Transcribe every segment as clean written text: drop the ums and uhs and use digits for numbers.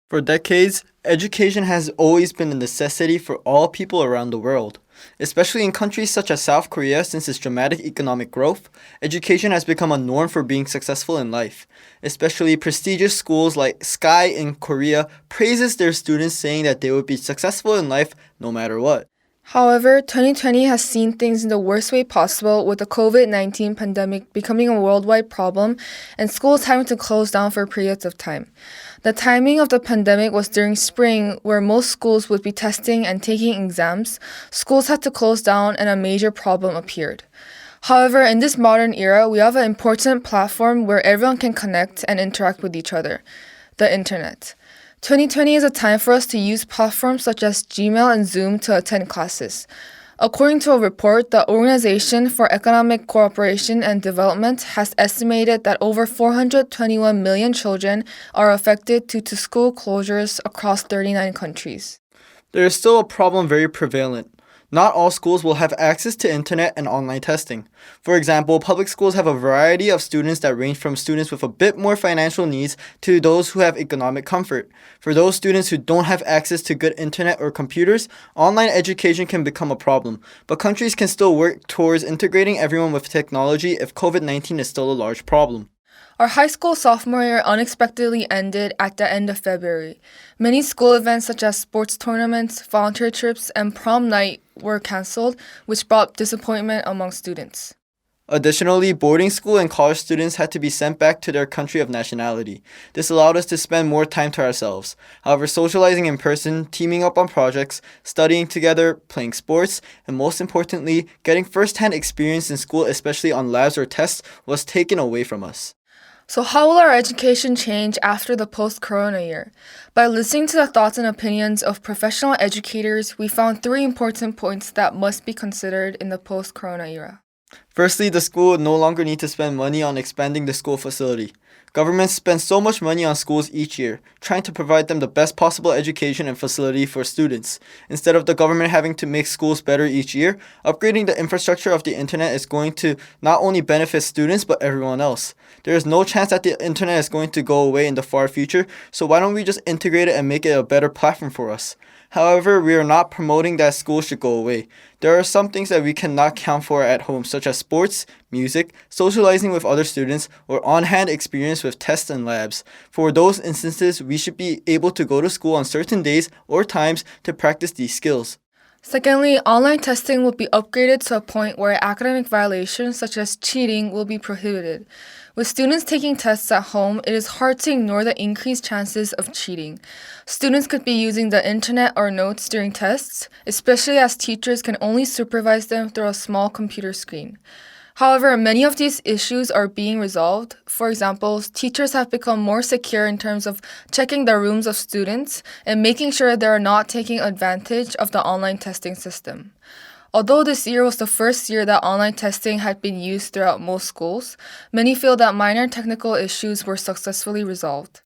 For decades, education has always been a necessity for all people around the world. Especially in countries such as South Korea, since its dramatic economic growth, education has become a norm for being successful in life. Especially prestigious schools like Sky in Korea praises their students saying that they would be successful in life no matter what. However, 2020 has seen things in the worst way possible with the COVID-19 pandemic becoming a worldwide problem and schools having to close down for periods of time. The timing of the pandemic was during spring, where most schools would be testing and taking exams. Schools had to close down and a major problem appeared. However, in this modern era, we have an important platform where everyone can connect and interact with each other: the internet. 2020 is a time for us to use platforms such as Gmail and Zoom to attend classes. According to a report, the Organization for Economic Cooperation and Development has estimated that over 421 million children are affected due to school closures across 39 countries. There is still a problem very prevalent. Not all schools will have access to internet and online testing. For example, public schools have a variety of students that range from students with a bit more financial needs to those who have economic comfort. For those students who don't have access to good internet or computers, online education can become a problem, but countries can still work towards integrating everyone with technology if COVID-19 is still a large problem. Our high school sophomore year unexpectedly ended at the end of February. Many school events such as sports tournaments, volunteer trips, and prom night were canceled, which brought disappointment among students. Additionally, boarding school and college students had to be sent back to their country of nationality. This allowed us to spend more time to ourselves. However, socializing in person, teaming up on projects, studying together, playing sports, and most importantly, getting first-hand experience in school, especially on labs or tests, was taken away from us. So how will our education change after the post-corona year? By listening to the thoughts and opinions of professional educators, we found three important points that must be considered in the post-corona era. Firstly, the school would no longer need to spend money on expanding the school facility. Governments spend so much money on schools each year, trying to provide them the best possible education and facility for students. Instead of the government having to make schools better each year, upgrading the infrastructure of the internet is going to not only benefit students but everyone else. There is no chance that the internet is going to go away in the far future, so why don't we just integrate it and make it a better platform for us? However, we are not promoting that schools should go away. There are some things that we cannot count for at home, such as sports, music, socializing with other students, or on-hand experience with tests and labs. For those instances, we should be able to go to school on certain days or times to practice these skills. Secondly, online testing will be upgraded to a point where academic violations such as cheating will be prohibited. With students taking tests at home, it is hard to ignore the increased chances of cheating. Students could be using the internet or notes during tests, especially as teachers can only supervise them through a small computer screen. However, many of these issues are being resolved. For example, teachers have become more secure in terms of checking the rooms of students and making sure they are not taking advantage of the online testing system. Although this year was the first year that online testing had been used throughout most schools, many feel that minor technical issues were successfully resolved.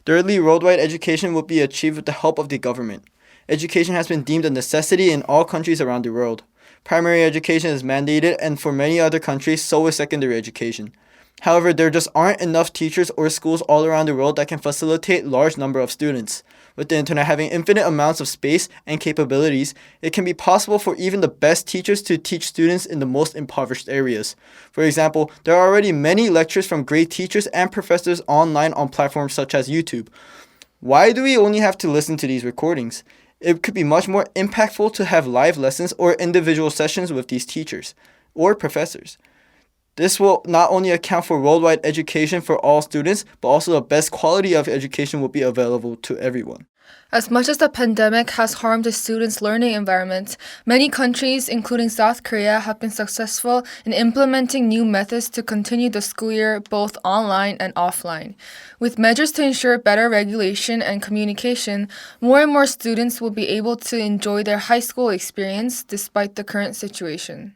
Thirdly, worldwide education will be achieved with the help of the government. Education has been deemed a necessity in all countries around the world. Primary education is mandated, and for many other countries, so is secondary education. However, there just aren't enough teachers or schools all around the world that can facilitate large number of students. With the internet having infinite amounts of space and capabilities, it can be possible for even the best teachers to teach students in the most impoverished areas. For example, there are already many lectures from great teachers and professors online on platforms such as YouTube. Why do we only have to listen to these recordings? It could be much more impactful to have live lessons or individual sessions with these teachers or professors. This will not only account for worldwide education for all students, but also the best quality of education will be available to everyone. As much as the pandemic has harmed the students' learning environment, many countries, including South Korea, have been successful in implementing new methods to continue the school year both online and offline. With measures to ensure better regulation and communication, more and more students will be able to enjoy their high school experience despite the current situation.